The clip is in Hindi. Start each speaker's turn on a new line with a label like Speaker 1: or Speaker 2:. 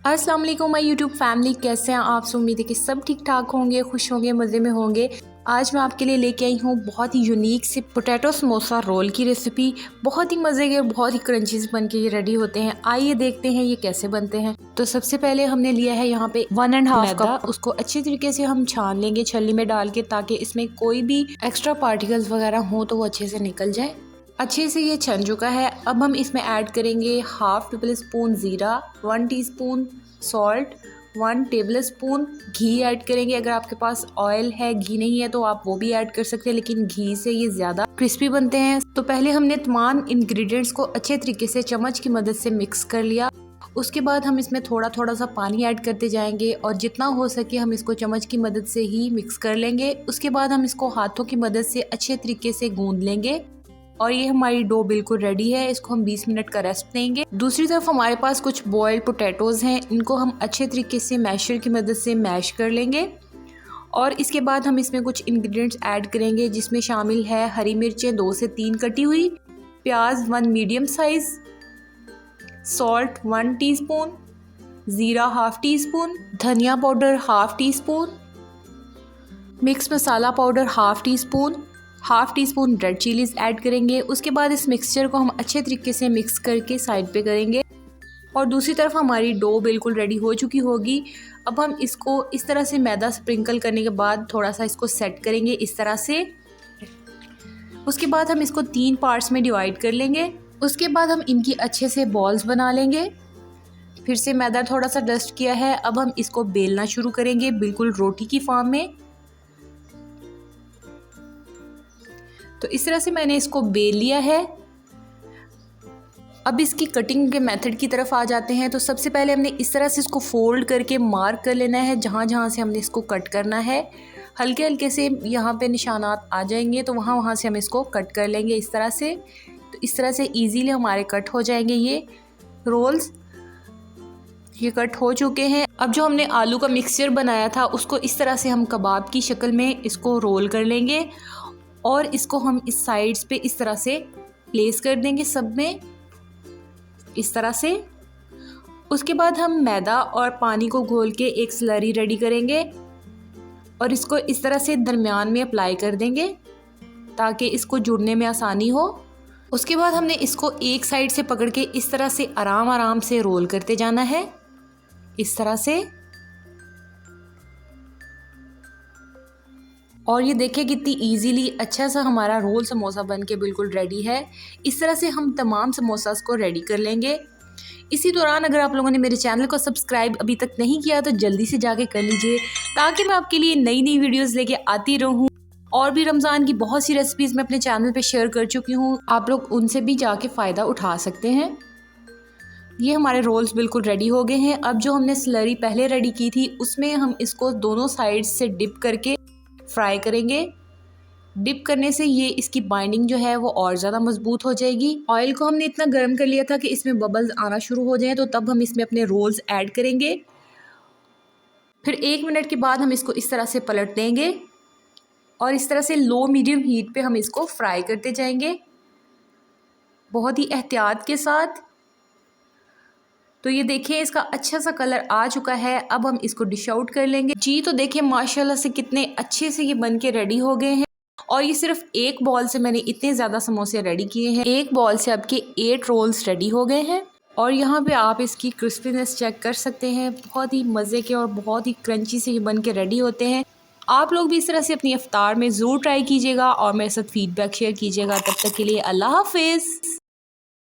Speaker 1: अस्सलाम वालेकुम माय यूट्यूब फैमिली, कैसे हैं आप? उम्मीद है कि सब ठीक ठाक होंगे, खुश होंगे, मज़े में होंगे। आज मैं आपके लिए लेके आई हूँ बहुत ही यूनिक से पोटैटो समोसा रोल की रेसिपी। बहुत ही मज़े के और बहुत ही क्रंचीज बन के ये रेडी होते हैं। आइए देखते हैं ये कैसे बनते हैं। तो सबसे पहले हमने लिया है यहाँ पे 1.5 कप। उसको अच्छी तरीके से हम छान लेंगे छलनी में डाल के, ताकि इसमें कोई भी एक्स्ट्रा पार्टिकल्स वगैरह हो तो वो अच्छे से निकल जाए। अच्छे से ये छन चुका है। अब हम इसमें ऐड करेंगे हाफ टेबल स्पून ज़ीरा, 1 टीस्पून सॉल्ट, 1 टेबल स्पून घी ऐड करेंगे। अगर आपके पास ऑयल है, घी नहीं है तो आप वो भी ऐड कर सकते हैं, लेकिन घी से ये ज़्यादा क्रिस्पी बनते हैं। तो पहले हमने तमाम इंग्रेडिएंट्स को अच्छे तरीके से चम्मच की मदद से मिक्स कर लिया। उसके बाद हम इसमें थोड़ा थोड़ा सा पानी ऐड करते जाएंगे और जितना हो सके हम इसको चम्मच की मदद से ही मिक्स कर लेंगे। उसके बाद हम इसको हाथों की मदद से अच्छे तरीके से गूंद लेंगे और ये हमारी डो बिल्कुल रेडी है। इसको हम 20 मिनट का रेस्ट देंगे। दूसरी तरफ हमारे पास कुछ बॉइल्ड पोटैटोज़ हैं, इनको हम अच्छे तरीके से मैशर की मदद से मैश कर लेंगे। और इसके बाद हम इसमें कुछ इंग्रेडिएंट्स ऐड करेंगे, जिसमें शामिल है हरी मिर्चें 2 से 3 कटी हुई, प्याज 1 मीडियम साइज़, सॉल्ट 1 टीस्पून, ज़ीरा हाफ टी स्पून, धनिया powder half teaspoon, mix masala powder half teaspoon, half teaspoon red chillies add करेंगे। उसके बाद इस मिक्सचर को हम अच्छे तरीके से मिक्स करके साइड पे करेंगे। और दूसरी तरफ हमारी डो बिल्कुल रेडी हो चुकी होगी। अब हम इसको इस तरह से मैदा स्प्रिंकल करने के बाद थोड़ा सा इसको सेट करेंगे इस तरह से। उसके बाद हम इसको 3 पार्ट्स में डिवाइड कर लेंगे। उसके बाद हम इनकी अच्छे से बॉल्स बना लेंगे। फिर से मैदा थोड़ा सा डस्ट किया है। अब हम इसको बेलना शुरू करेंगे बिल्कुल रोटी की फॉर्म में। तो इस तरह से मैंने इसको बेल लिया है। अब इसकी कटिंग के मेथड की तरफ आ जाते हैं। तो सबसे पहले हमने इस तरह से इसको फोल्ड करके मार्क कर लेना है जहाँ जहाँ से हमने इसको कट करना है। हल्के हल्के से यहाँ पे निशानात आ जाएंगे तो वहाँ वहाँ से हम इसको कट कर लेंगे इस तरह से। तो इस तरह से इजीली हमारे कट हो जाएंगे ये रोल्स। ये कट हो चुके हैं। अब जो हमने आलू का मिक्सचर बनाया था उसको इस तरह से हम कबाब की शक्ल में इसको रोल कर लेंगे और इसको हम इस साइड्स पे इस तरह से प्लेस कर देंगे सब में इस तरह से। उसके बाद हम मैदा और पानी को घोल के एक स्लरी रेडी करेंगे और इसको इस तरह से दरमियान में अप्लाई कर देंगे ताकि इसको जुड़ने में आसानी हो। उसके बाद हमने इसको एक साइड से पकड़ के इस तरह से आराम आराम से रोल करते जाना है इस तरह से। और ये देखिए कितनी इजीली अच्छा सा हमारा रोल समोसा बन के बिल्कुल रेडी है। इस तरह से हम तमाम समोसास को रेडी कर लेंगे। इसी दौरान अगर आप लोगों ने मेरे चैनल को सब्सक्राइब अभी तक नहीं किया तो जल्दी से जाके कर लीजिए, ताकि मैं आपके लिए नई नई वीडियोस लेके आती रहूं। और भी रमज़ान की बहुत सी रेसिपीज़ मैं अपने चैनल पे शेयर कर चुकी हूँ, आप लोग उनसे भी जाके फ़ायदा उठा सकते हैं। ये हमारे रोल्स बिल्कुल रेडी हो गए हैं। अब जो हमने स्लरी पहले रेडी की थी उसमें हम इसको दोनों साइड से डिप करके फ्राई करेंगे। डिप करने से ये इसकी बाइंडिंग जो है वो और ज़्यादा मजबूत हो जाएगी। ऑयल को हमने इतना गर्म कर लिया था कि इसमें बबल्स आना शुरू हो जाएं, तो तब हम इसमें अपने रोल्स ऐड करेंगे। फिर 1 मिनट के बाद हम इसको इस तरह से पलट देंगे और इस तरह से लो मीडियम हीट पे हम इसको फ्राई करते जाएंगे बहुत ही एहतियात के साथ। तो ये देखिए इसका अच्छा सा कलर आ चुका है। अब हम इसको डिश आउट कर लेंगे जी। तो देखिए माशाल्लाह से कितने अच्छे से ये बन के रेडी हो गए हैं। और ये सिर्फ एक बॉल से मैंने इतने ज़्यादा समोसे रेडी किए हैं। एक बॉल से आपके 8 रोल्स रेडी हो गए हैं। और यहाँ पे आप इसकी क्रिस्पीनेस चेक कर सकते हैं। बहुत ही मज़े के और बहुत ही क्रंची से ये बन के रेडी होते हैं। आप लोग भी इस तरह से अपनी इफ्तार में ज़रूर ट्राई कीजिएगा और मेरे साथ फीडबैक शेयर कीजिएगा। तब तक के लिए अल्लाह हाफिज़।